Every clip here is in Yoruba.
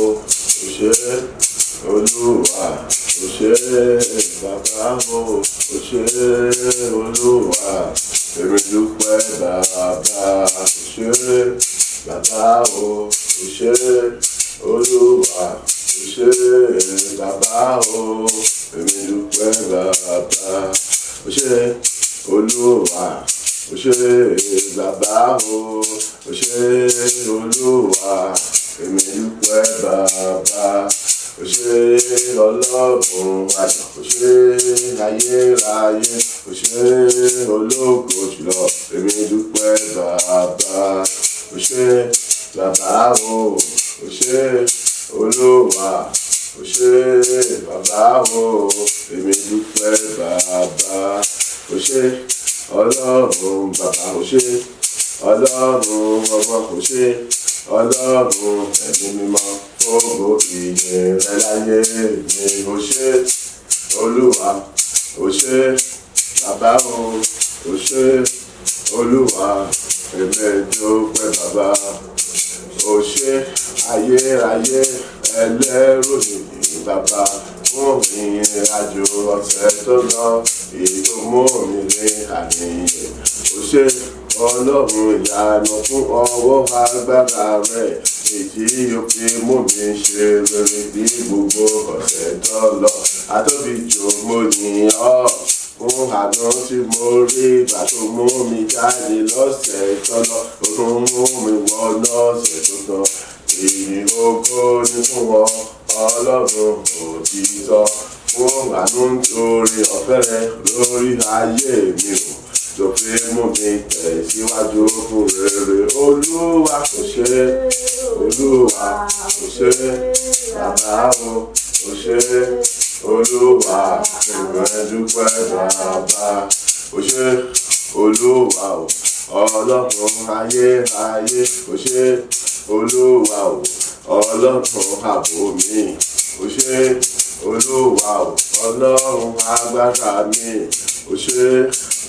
o, o ṣé Olúwa, o ṣé bàbá o, o ṣé Olúwa, èmi dúpẹ́ bàbá, o ṣé bàbá o, o ṣé Olúwa, o ṣé bàbá o, èmi dúpẹ́ bàbá, o ṣé Olúwa, o ṣé bàbá o, o ṣé Olúwa, èmi dúpẹ́ bàbá, o ṣé Ọlọ́run àgbà, o ṣé ayérayé, o ṣé ológo jùlọ, èmi dúpẹ́ bàbá, o ṣé bàbá o, o ṣé Olúwa, o ṣé bàbá o, èmi dúpẹ́ bàbá, o ṣé Ọlọ́run bàbá, o ṣé Ọlọ́run ọmọ, o ṣé Ọlọ́run ẹ̀mí mímọ́, fògo ìyìn rẹ láyé mi, o ṣé Olúwa, o ṣé bàbá o, o ṣé Olúwa, èmi dúpẹ́ bàbá, o ṣé ayérayé ẹlẹ́rù nìyí bàbá, fún ìrìn àjò ọ̀sẹ̀ tó lọ, èyí tó mú mi rí àníyàn, o ṣé Ọlọ́run ìyanu fún ọwọ́ agbára rẹ̀, èyí yóò fi mú mi ṣe rere bí gbogbo ọ̀sẹ̀ tó lọ. Àtóbi jù mo yìn ọ́ fún àánú tí mo rí ìgbà tó mú mi jáde lọ́sẹ̀ tó lọ, ó tún mú mi wọ lọ́sẹ̀ tó lọ. Ìyìn ògo ni fún ọ Ọlọ́run òtítọ́, fún àánú nítorí ọ̀fẹ́ rẹ lórí ayé mi o, tó fi mú mi tẹ̀síwájú fún rere. Olúwa kò ṣe, Olúwa kò ṣe, bàbá o kò ṣe, Olúwa èmi dúpẹ́ bàbá, kò ṣe Olúwa o, Ọlọ́run ayérayé, kò ṣe Olúwa o, Ọlọ́run ààbò mi, kò ṣe Olúwa o, Ọlọ́run agbára mi, kò ṣe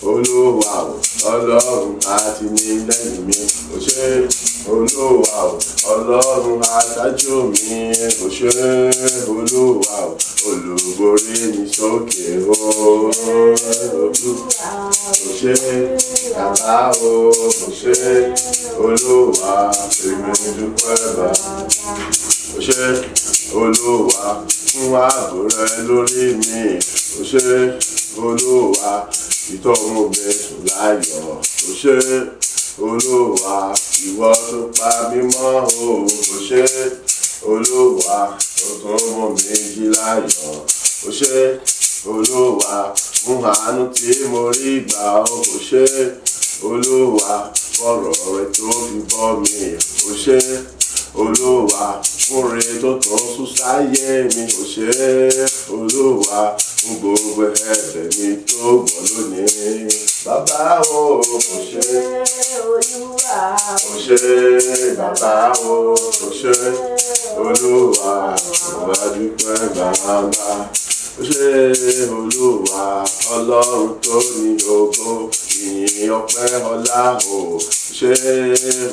Olúwa o, Ọlọ́run àtìlẹ́yìn mi, kò ṣe Olúwa o, Ọlọ́run aṣáájú mi, kò ṣe Olúwa o, olùborí mi sókè o, kò ṣe bàbá o, kò ṣe Olúwa, èmi dúpẹ́ bàbá, kò ṣe Olúwa fún ààbò rẹ lórí mi, kò ṣe Olúwa ìtọ́mú mi sùn láyọ̀, kò ṣe Olúwa ìwọ tó pa mí mọ́ o, kò ṣe Olúwa tó tún mú mi jí láyọ̀, kò ṣe Olúwa fún àánú tí mo rí gbà o, kò ṣe Olúwa fọ̀rọ̀ rẹ tó fi bọ́ mi, kò ṣe Olúwa fún re tó tún sún sáyé mi, kò ṣe Olúwa fún gbogbo ẹ̀bẹ̀ mi tó gbọ́ lónìí. Bàbá o kò ṣe Olúwa, kò ṣe bàbá o kò ṣe Olúwa, mo dúpẹ́ bàbá, kò ṣe Olúwa, Ọlọ́run tó ní ògo, ìyìn ọpẹ́ ọlá o, kò ṣe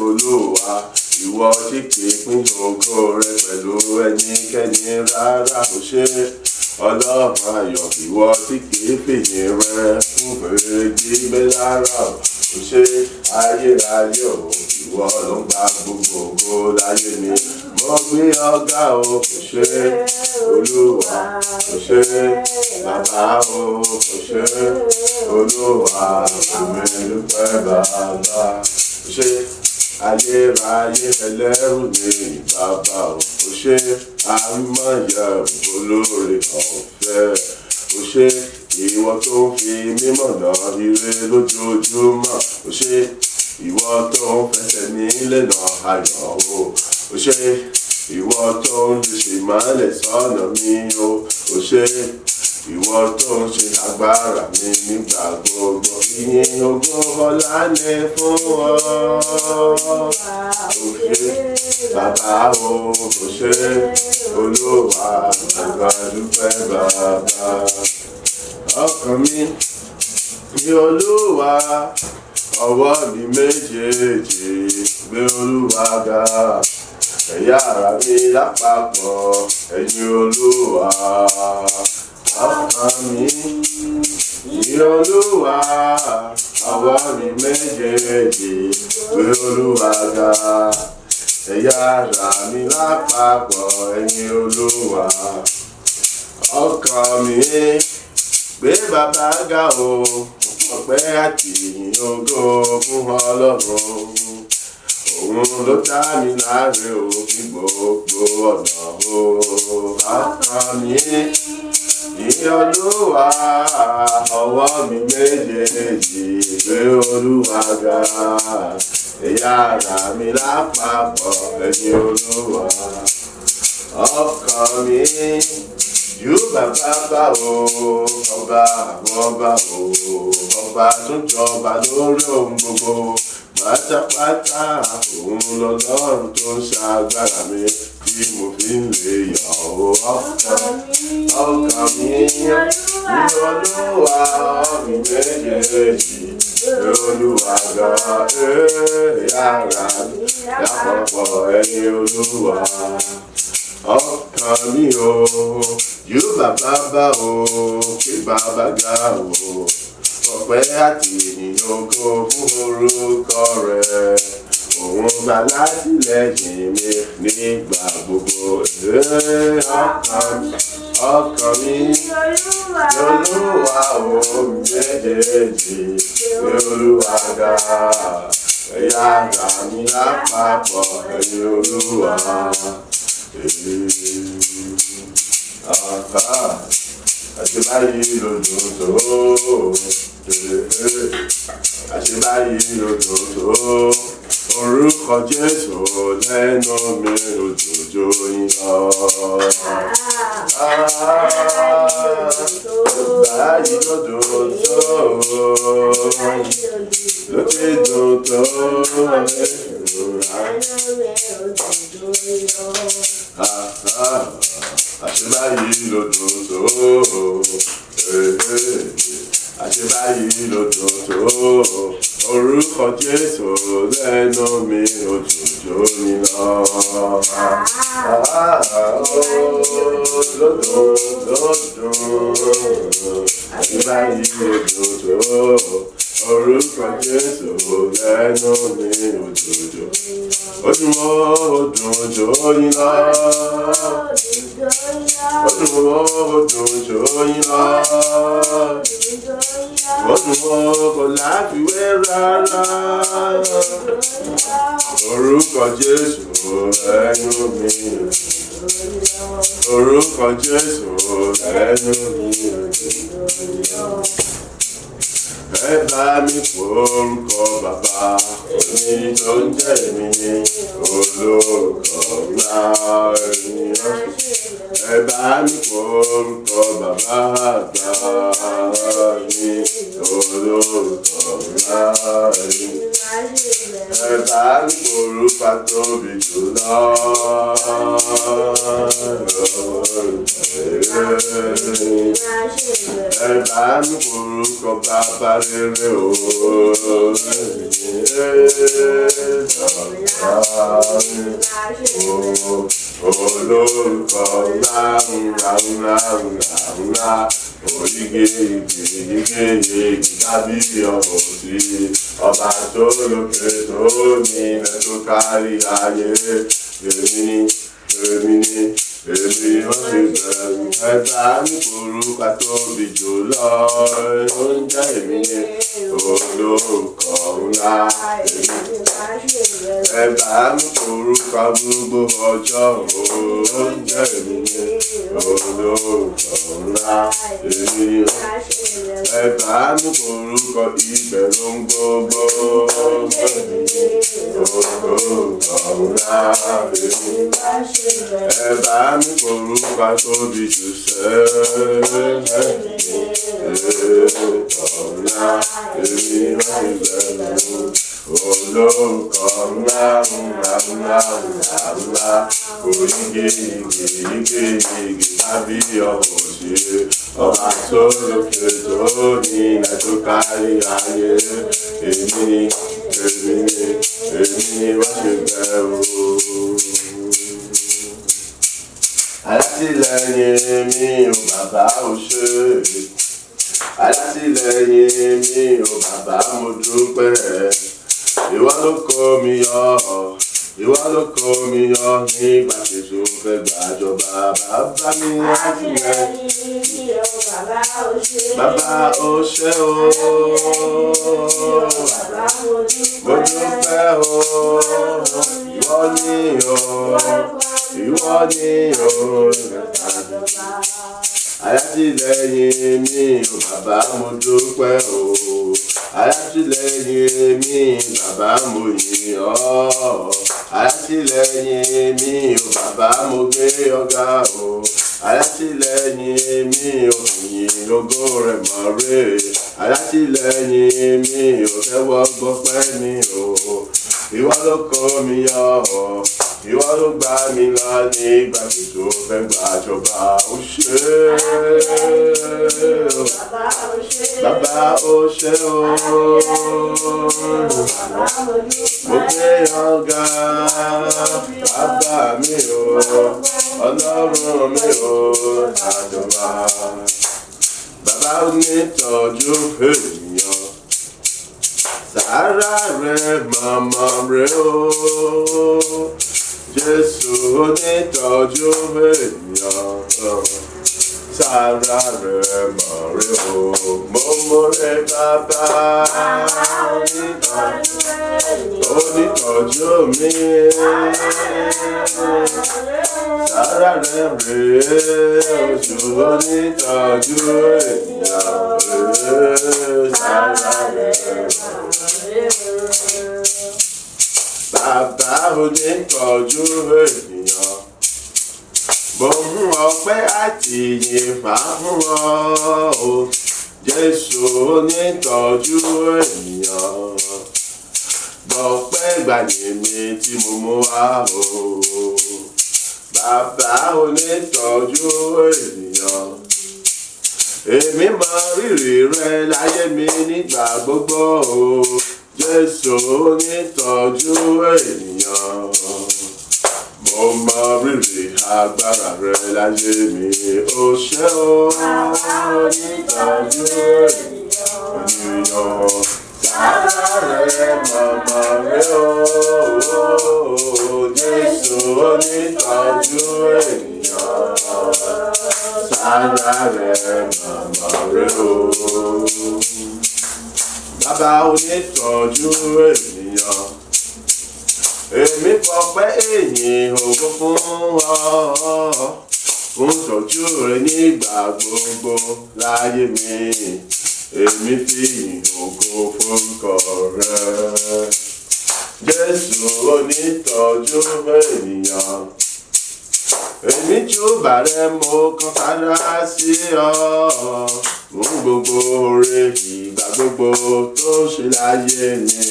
Olúwa, ìwọ tí kìí pín ògo rẹ pẹ̀lú ẹnikẹ́ni rárá, kò ṣe Ọlọ́run ayọ̀, ìwọ tí kìí fìyìn rẹ fún fèrè gbígbé lára o, kò ṣe ayérayé o, ìwọ ló ń gba gbogbo ògo láyé mi, mo gbé ọ̀gá o, kò ṣe Olúwa, kò ṣe bàbá o, kò ṣe Olúwa, èmi dúpẹ́ bàbá, kò ṣe ayérayé ẹlẹ́rù ní bàbá o, kò ṣe àmọ̀yẹ olóore ọ̀fẹ́, kò ṣe ìwọ tó ń fi mímọ̀ náà ire lójoojúmọ́, kò ṣe ìwọ tó ń fẹsẹ̀ nílẹ̀ náà ayọ̀ o, kò ṣe ìwọ tó ń lè ṣe ìmọ̀lẹ̀ sọ́nà mi o, kò ṣe ìwọ tó ń ṣe agbára mi nígbà gbogbo, ìyìn ògo ọlá ni fún ọ, kò ṣe bàbá o, kò ṣe Olúwa, àgbà dúpẹ́ bàbá, ọkàn mi ní Olúwa, ọwọ́ mi méjèèjì gbé Olúwa ga, ẹ̀yà ara mi lápapọ̀ ẹ̀yin Olúwa. Ọkàn mi yìn Olúwa, ọwọ́ mi méjèèjì gbé Olúwa ga. Ẹ̀yà ara mi lápapọ̀ ẹ̀yin Olúwa. Ọkàn mi gbé bàbá ga o, ọpẹ́ àti ìyìn ògo fún Ọlọ́run. Òun ló dá mi láre o ní gbogbo ọ̀nà o. Ọkàn mi yìn Olúwa, ọwọ́ mi méjèèjì gbé Olúwa ga. Ẹ̀yà ara mi lápapọ̀ ẹ̀yin Olúwa. Ọkàn mi jù bàbá bá o, ọba àwọn ọba o, ọba tó jọba lórí ohun gbogbo. Pátápátá òun lọ́lọ́run tó ń ṣàgbára mi tí mo fi ń lè yọ̀ o. Ọkàn mi yìn Olúwa, mi méjèèjì gbé Olúwa ga. Ẹ̀yà ara mi lápapọ̀ ẹ̀yin Olúwa. Ọkàn mi o, jù bàbá bá o, kí bàbá ga o. Ọpẹ́ àti ìyìn ògo fún orúkọ rẹ̀. Òun gbà látìlẹ́yìn mi nígbà gbogbo. Ọkàn mi Olúwa o, méjèèjì gbé Olúwa ga. Ẹ̀yà ara mi lápapọ̀ ẹ̀yin Olúwa. Àṣebáyé lòdùn tó, àṣebáyé lòdùn tó, orúkọ Jésù lẹ́nu mi òjòjò yín lọ. Àṣebáyé lòdùn tó, lókè dùn tó, àṣebáyé lòdùn tó, àṣebáyé lòdùn tó, orúkọ Jésù lẹ́nu mi òjòjò mi lọ. Lòdùn, àṣebáyé lòdùn tó, orúkọ Jésù lẹ́nu mi òjòjò. Ojúmọ́ òjòjò yín lọ. Òjòjò yín lọ. Ojúmọ́ kò láfiwé rárá. Orúkọ Jésù lẹ́nu mi. Orúkọ Jésù lẹ́nu mi. Ẹ bá mi forúkọ bàbá òní tó ń jẹ́ mi ní olórúkọ ńlá ènìyàn. Ẹ bá mi forúkọ bàbá àgbà ní olórúkọ ńlá ènìyàn. Ẹ bá mi forúkọ tóbi jùlọ. Ẹ bá mi forúkọ bàbá rere o. Olórúkọ ńlá ńlá ńlá ńlá ńlá, oyigeyigeyigeye tàbí ọ̀rọ̀ sí ọba tó lókè tó ní ilẹ̀ tó kárí ayé. Èmi ó sì bẹ̀rù. Ẹ bá mi forúkọ tóbi jùlọ. Ó ń jẹ́ èmi ní olórúkọ ńlá. Ẹ bá mi forúkọ gbogbo ọjọ́. Ó ń jẹ́ èmi ní olórúkọ ńlá. Ẹ bá mi forúkọ ìbẹ̀rù gbogbo. Olórúkọ ńlá. Ẹ bá mi forúkọ tóbi jù sẹ́ẹ̀. Ọ̀la èmi láti bẹ̀rù. Olórúkọ ńlá ńlá ńlá ńlá ńlá. Oyigeyigeyigeye tàbí ọ̀hún ṣe. Ọba tó lókè tó ní ilẹ̀ tó kárí ayé. Èmi ni wọ́n ṣe bẹ̀rù. alátìlẹ́yìn mi ò bàbá ò ṣé, alátìlẹ́yìn mi ò bàbá mo dúpẹ́, ìwọ ló kó mi yọ, ìwọ ló kó mi yọ nígbà tí èṣù fẹ́ gbàjọba. Bàbá mi alátìlẹ́yìn mi ò bàbá ò ṣé, bàbá ò ṣé o, bàbá mo dúpẹ́ o, ìwọ ni o, ìwọ ni o, alátìlẹ́yìn mi ò bàbá mo dúpẹ́ o, alátìlẹ́yìn mi bàbá mo yìn ọ́, alátìlẹ́yìn mi ò bàbá mo gbé ọ̀gá o, alátìlẹ́yìn mi ò yìn ògo rẹ̀ mọ́ rè, alátìlẹ́yìn mi ò tẹ́wọ́ gbọ́pẹ́ mi o, ìwọ ló kó mi yọ, ìwọ ló gbà mí là nígbà tí tó fẹ́ gbàjọba. Ó ṣé o, bàbá ó ṣé o, mo gbé ọ̀gá bàbá mi o, ọlọ́run mi o, gbàjọba. Bàbá onítọ́jú ènìyàn, sára rẹ̀ màmá rẹ̀ o, Jésù onítọ́jú ènìyàn, sára rẹ̀ mọ̀ rẹ̀ o, mo mọ̀rẹ́ bàbá onítọ́jú mi, sára rẹ̀ rẹ̀ oṣù onítọ́jú ènìyàn, sára rẹ̀ mọ̀ rẹ̀ o. Bàbá onítọ́jú ènìyàn, mo mú ọpẹ́ àti ìyìn fún ọ o, Jésù onítọ́jú ènìyàn, gbọpẹ́ gbàyè mi tí mo mú wá o, bàbá onítọ́jú ènìyàn, èmi mọ rírì rẹ láyé mi nígbà gbogbo o, Jésù onítọ́jú ènìyàn, mo mọ rírì agbára rẹ láyé mi, ó ṣé o, onítọ́jú ènìyàn, sára rẹ màmá rẹ o, Jésù onítọ́jú ènìyàn, sára rẹ màmá rẹ o. Bàbá onítọ́jú ènìyàn, èmi fọpẹ́ ìyìn ògo fún ọ, fún ìtọ́jú rẹ nígbà gbogbo láyé mi, èmi fi ìyìn ògo forúkọ rẹ, Jésù onítọ́jú ènìyàn, èmi júbà rẹ mo kàn sára sí ọ, fún gbogbo oore ìgbà gbogbo tó ṣe láyé mi,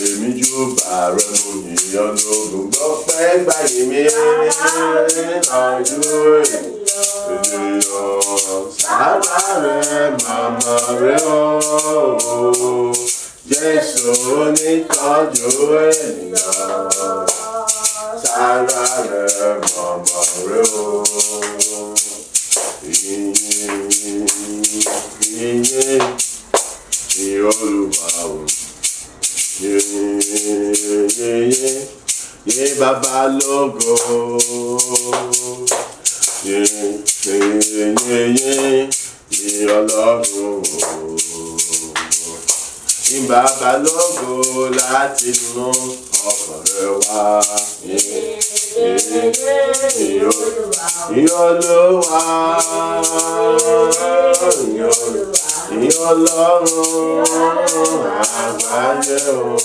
èmi júbà rẹ mo yìn ọ́ lógo, gbọpẹ́ gbàyè mi ìtọ́jú ènìyàn, sára rẹ màmá rẹ o, Jésù onítọ́jú ènìyàn, sára rẹ màmá rẹ o. Ìyìn Olúwa o, yìn bàbá lógo, yìn Ọlọ́run o, yìn bàbá lógo láti inú ọkàn rẹ wá, yìn Olúwa, yìn Ọlọ́run àgbáyé o,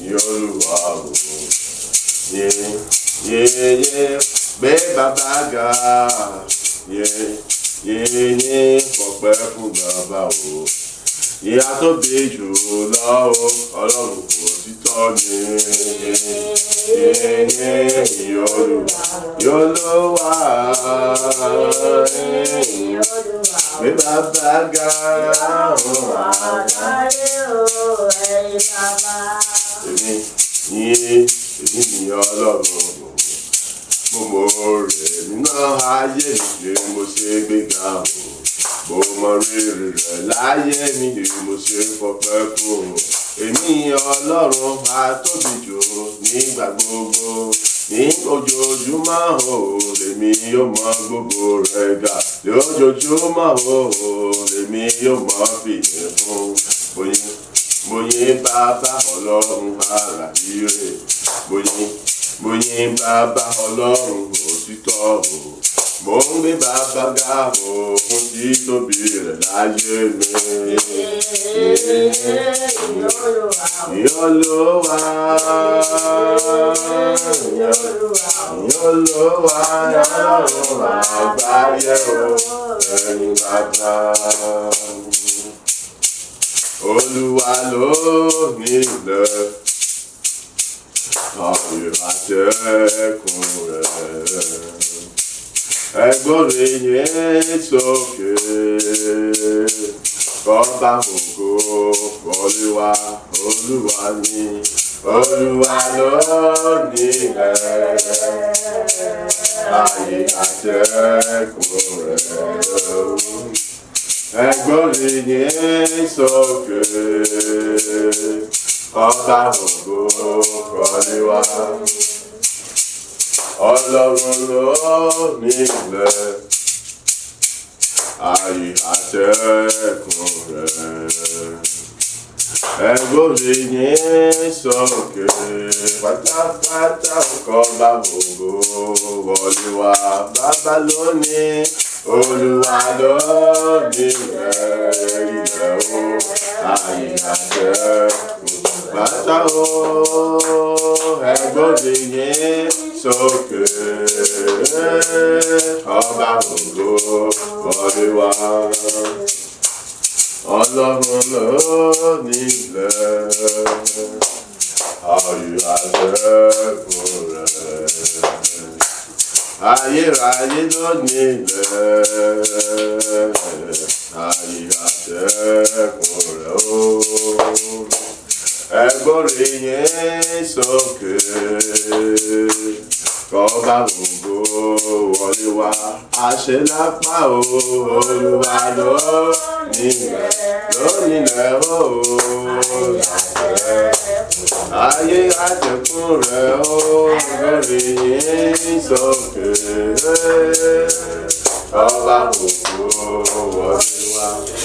yìn Olúwa o, yìn gbé bàbá ga, yìn fọpẹ́ fún bàbá o, ìyá tó bí jù lọ o, Ọlọ́run kò títọ́ ni, yìn Olúwa, gbé bàbá ga o, àgbáyé o, ẹ̀yin bàbá. Èmi ní ọlọ́run mo mọ rẹ̀ nínú ayé mi ni mo ṣe gbéga o mo mọ rírì rẹ̀ láyé mi ni mo ṣe fọpẹ́ fún èmi ọlọ́run máa tóbi jù nígbà gbogbo ní ojoojúmọ́ o lèmi yóò mọ gbogbo rẹ̀ ga lójoojúmọ́ o lèmi yóò mọ fìyẹn fún mo yìn bàbá ọlọ́run àràyè mo yìn bàbá ọlọ́run òtítọ́ o mo ń gbé bàbá ga o fún títóbi rẹ̀ láyé mi. Ìyọ́lúwa ọlọ́run àgbáyé o ẹ̀yin bàbá. Olúwa ló nílẹ̀ ayé àtẹ̀kùn rẹ̀ ẹgbọ́n yẹn sókè kọ́ba ògo Olúwa Olúwa ni Olúwa ló nílẹ̀ ayé àtẹ̀kùn rẹ̀ ẹgbọ́n yẹn sókè kọ́ba ògo Olúwa ọlọ́run ló nílẹ̀ ayé àtẹ̀kùn rẹ̀ ẹgbọ́n yẹn sókè pátápátá kọ́ba ògo Olúwa bàbá lónìí Olúwa ló nílẹ̀ ilẹ̀ o ayé àtẹ̀kùn pátá o ẹgbọ́n yẹn sókè ọba ògo Olúwa ọlọ́run ló nílẹ̀ ayé àtẹ̀kùn rẹ̀ ayérayé ló nílẹ̀ ayé àtẹ̀kùn rẹ̀ o ẹgbọ́n yẹn sókè kọ́ba ògo Olúwa àṣẹ lápá o Olúwa ló nílẹ̀ o ayé àtẹ̀kùn rẹ̀ o lórí yẹn sókè kọ́ba ògo Olúwa.